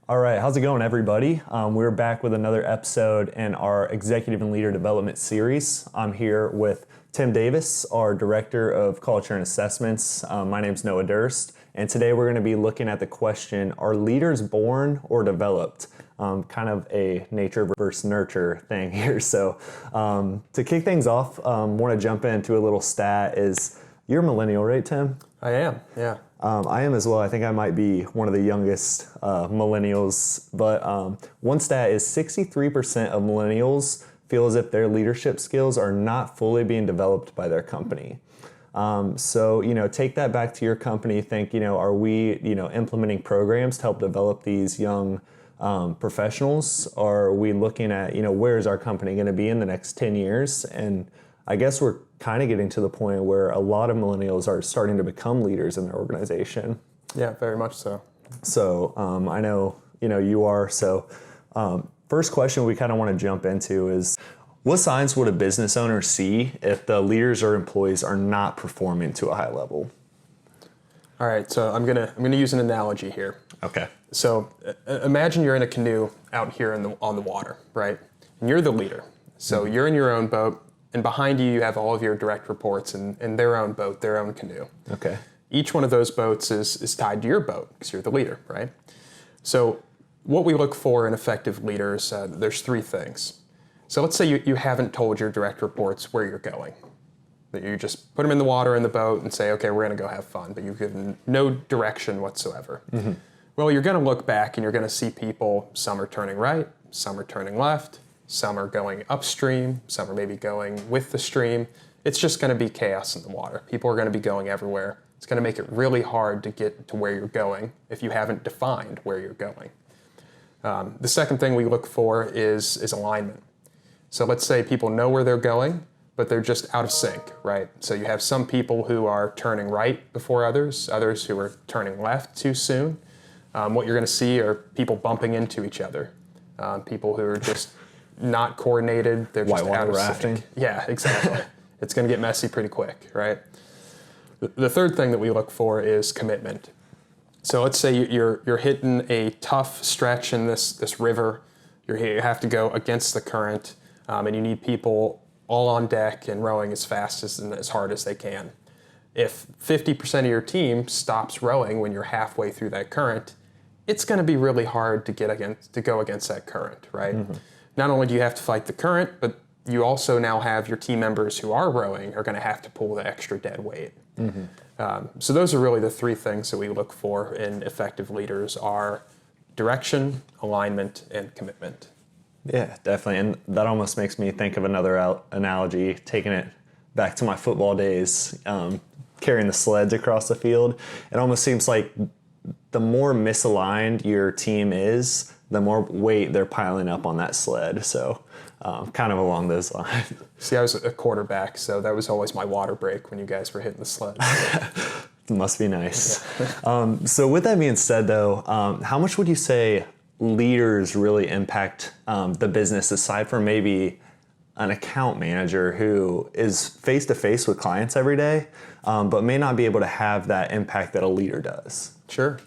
All right, how's it going, everybody? We're back with another episode in our Executive and Leader Development series. I'm here with Tim Davis, our Director of Culture and Assessments. My name's Noah Durst, and today we're going to be looking at the question, are leaders born or developed? Kind of a nature versus nurture thing here. So to kick things off, want to jump into a little stat is, you're a millennial, right, Tim? I am, yeah. I am as well. I think I might be one of the youngest millennials, but one stat is 63% of millennials feel as if their leadership skills are not fully being developed by their company. So, take that back to your company. Think, are we, implementing programs to help develop these young professionals? Or are we looking at, where is our company going to be in the next 10 years? And I guess we're kind of getting to the point where a lot of millennials are starting to become leaders in their organization. Yeah, very much so. So I know, you are. So first question we kind of want to jump into is, what signs would a business owner see if the leaders or employees are not performing to a high level? All right, so I'm gonna use an analogy here. Okay. So imagine you're in a canoe out here on the water, right? And you're the leader. So you're in your own boat, and behind you have all of your direct reports in their own boat, their own canoe. Okay. Each one of those boats is tied to your boat because you're the leader, right? So what we look for in effective leaders, there's three things. So let's say you haven't told your direct reports where you're going. That you just put them in the water in the boat and say, okay, we're gonna go have fun, but you've given no direction whatsoever. Mm-hmm. Well, you're gonna look back and you're gonna see people, some are turning right, some are turning left, some are going upstream, some are maybe going with the stream. It's just gonna be chaos in the water. People are gonna be going everywhere. It's gonna make it really hard to get to where you're going if you haven't defined where you're going. The second thing we look for is alignment. So let's say people know where they're going, but they're just out of sync, right? So you have some people who are turning right before others who are turning left too soon. What you're gonna see are people bumping into each other, people who are just not coordinated, they're just out of rafting. sync. Yeah, exactly. It's gonna get messy pretty quick, right? The third thing that we look for is commitment. So let's say you're hitting a tough stretch in this river, you have to go against the current, and you need people all on deck and rowing as fast and as hard as they can. If 50% of your team stops rowing when you're halfway through that current, it's going to be really hard to go against that current, right? Mm-hmm. Not only do you have to fight the current, but you also now have your team members who are rowing are going to have to pull the extra dead weight. Mm-hmm. So those are really the three things that we look for in effective leaders are direction, alignment, and commitment. Yeah, definitely. And that almost makes me think of another analogy, taking it back to my football days, carrying the sleds across the field. It almost seems like the more misaligned your team is, the more weight they're piling up on that sled. So kind of along those lines. See, I was a quarterback, so that was always my water break when you guys were hitting the sled. It must be nice. Yeah. So with that being said, though, how much would you say leaders really impact the business, aside from maybe an account manager who is face-to-face with clients every day, but may not be able to have that impact that a leader does? Sure.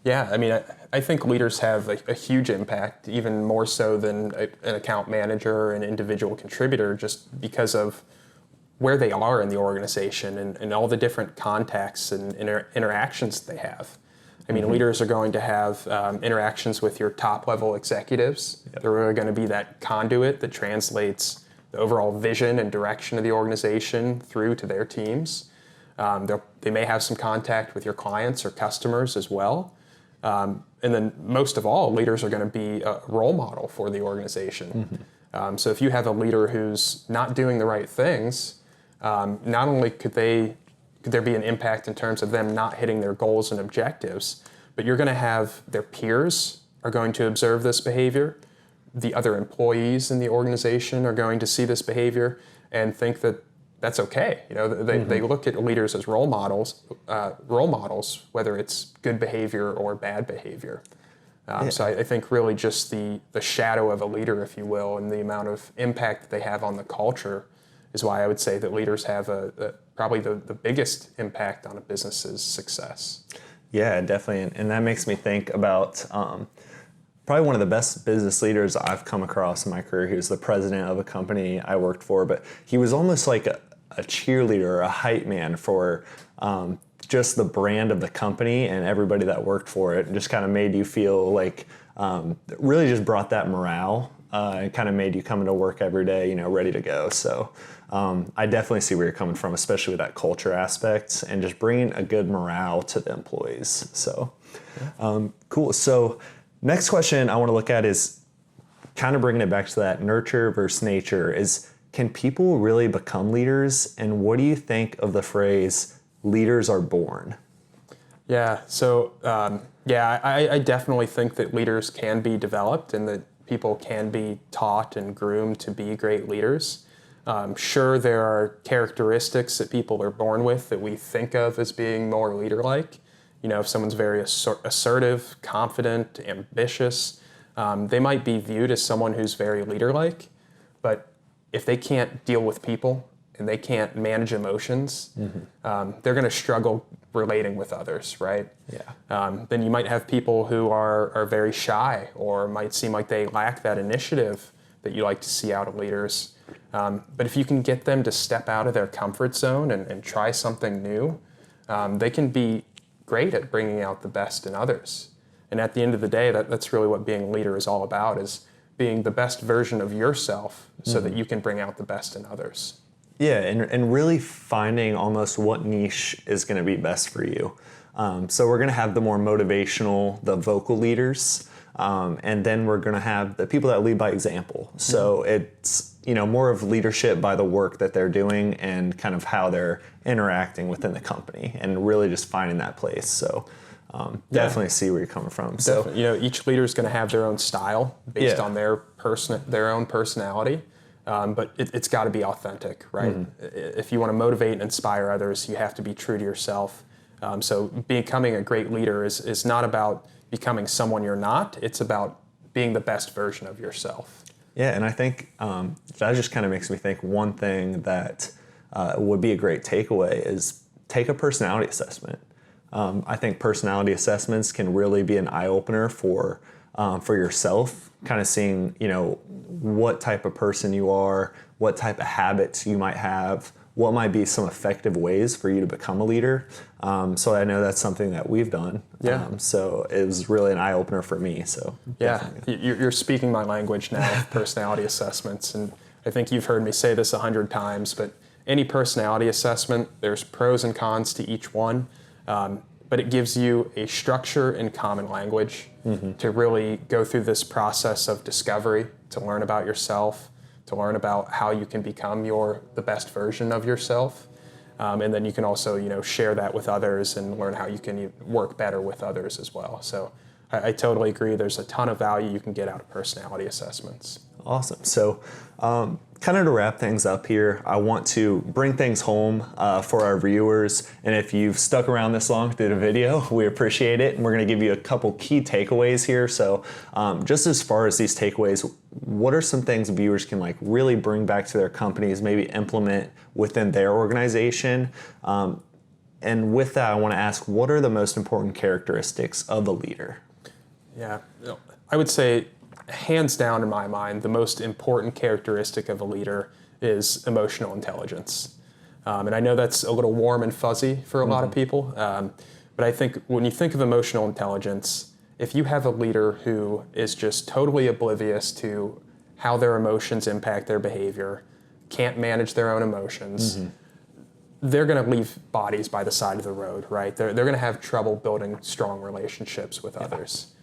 Yeah, I mean, I think leaders have a huge impact, even more so than an account manager or an individual contributor, just because of where they are in the organization and all the different contacts and interactions they have. I mean, leaders are going to have interactions with your top-level executives. Yep. They're really going to be that conduit that translates the overall vision and direction of the organization through to their teams. They may have some contact with your clients or customers as well. And then most of all, leaders are going to be a role model for the organization. Mm-hmm. So if you have a leader who's not doing the right things, not only could there be an impact in terms of them not hitting their goals and objectives, but you're going to have their peers are going to observe this behavior. The other employees in the organization are going to see this behavior and think that that's okay. They look at leaders as role models, whether it's good behavior or bad behavior. So I think really just the shadow of a leader, if you will, and the amount of impact that they have on the culture is why I would say that leaders have probably the biggest impact on a business's success. Yeah, definitely. And that makes me think about probably one of the best business leaders I've come across in my career. He was the president of a company I worked for, but he was almost like a cheerleader, a hype man for just the brand of the company and everybody that worked for it, and just kind of made you feel like really just brought that morale and kind of made you come into work every day, ready to go. So I definitely see where you're coming from, especially with that culture aspect and just bringing a good morale to the employees. So cool. So next question I want to look at is kind of bringing it back to that nurture versus nature is, can people really become leaders? And what do you think of the phrase, leaders are born? Yeah, so I definitely think that leaders can be developed and that people can be taught and groomed to be great leaders. Sure, there are characteristics that people are born with that we think of as being more leader-like. If someone's very assertive, confident, ambitious, they might be viewed as someone who's very leader-like, but if they can't deal with people and they can't manage emotions, they're going to struggle relating with others, right? Yeah. Then you might have people who are very shy or might seem like they lack that initiative that you like to see out of leaders. But if you can get them to step out of their comfort zone and try something new, they can be great at bringing out the best in others. And at the end of the day, that's really what being a leader is all about, is being the best version of yourself so that you can bring out the best in others. Yeah, and really finding almost what niche is going to be best for you. So we're going to have the more motivational, the vocal leaders, and then we're going to have the people that lead by example. So it's more of leadership by the work that they're doing and kind of how they're interacting within the company, and really just finding that place. So definitely see where you're coming from. So each leader is going to have their own style based on their own personality. But it's got to be authentic, right? If you want to motivate and inspire others, you have to be true to yourself. So becoming a great leader is not about becoming someone you're not. It's about being the best version of yourself. Yeah, and I think that just kind of makes me think one thing that would be a great takeaway is take a personality assessment. I think personality assessments can really be an eye-opener for yourself, kind of seeing, what type of person you are, what type of habits you might have, what might be some effective ways for you to become a leader. So I know that's something that we've done. Yeah. So it was really an eye-opener for me. So yeah, you're speaking my language now, personality assessments. And I think you've heard me say this 100 times, but any personality assessment, there's pros and cons to each one. But it gives you a structure and common language to really go through this process of discovery, to learn about yourself, to learn about how you can become the best version of yourself. And then you can also, share that with others and learn how you can work better with others as well. So I totally agree. There's a ton of value you can get out of personality assessments. Awesome. So kind of to wrap things up here, I want to bring things home for our viewers. And if you've stuck around this long through the video, we appreciate it. And we're going to give you a couple key takeaways here. So just as far as these takeaways, what are some things viewers can really bring back to their companies, maybe implement within their organization? And with that, I want to ask, what are the most important characteristics of a leader? Yeah, I would say, hands down in my mind, the most important characteristic of a leader is emotional intelligence. And I know that's a little warm and fuzzy for a lot of people, but I think when you think of emotional intelligence, if you have a leader who is just totally oblivious to how their emotions impact their behavior, can't manage their own emotions, they're going to leave bodies by the side of the road, right? They're going to have trouble building strong relationships with others.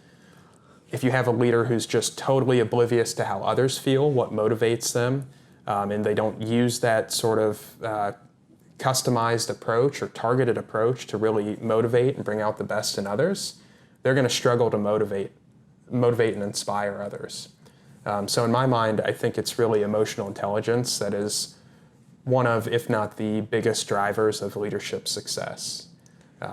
If you have a leader who's just totally oblivious to how others feel, what motivates them, and they don't use that sort of customized approach or targeted approach to really motivate and bring out the best in others, they're going to struggle to motivate and inspire others. So in my mind, I think it's really emotional intelligence that is one of, if not the biggest drivers of leadership success.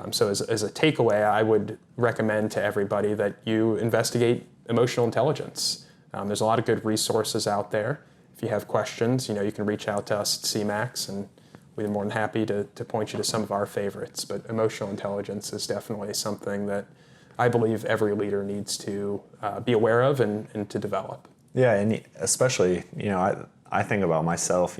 So as a takeaway, I would recommend to everybody that you investigate emotional intelligence. There's a lot of good resources out there. If you have questions, you can reach out to us at CMAX, and we'd be more than happy to point you to some of our favorites. But emotional intelligence is definitely something that I believe every leader needs to be aware of and to develop. Yeah, and especially, I think about myself,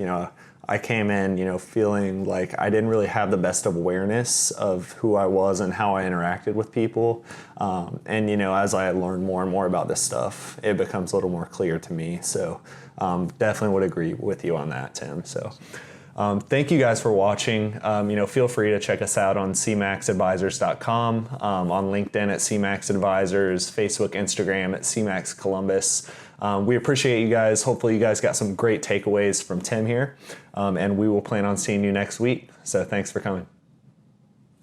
I came in, feeling like I didn't really have the best of awareness of who I was and how I interacted with people. And, as I learned more and more about this stuff, it becomes a little more clear to me. So definitely would agree with you on that, Tim. So thank you guys for watching. Feel free to check us out on cmaxadvisors.com, on LinkedIn at CMAX Advisors, Facebook, Instagram at CMAX Columbus. We appreciate you guys. Hopefully you guys got some great takeaways from Tim here, and we will plan on seeing you next week. So thanks for coming.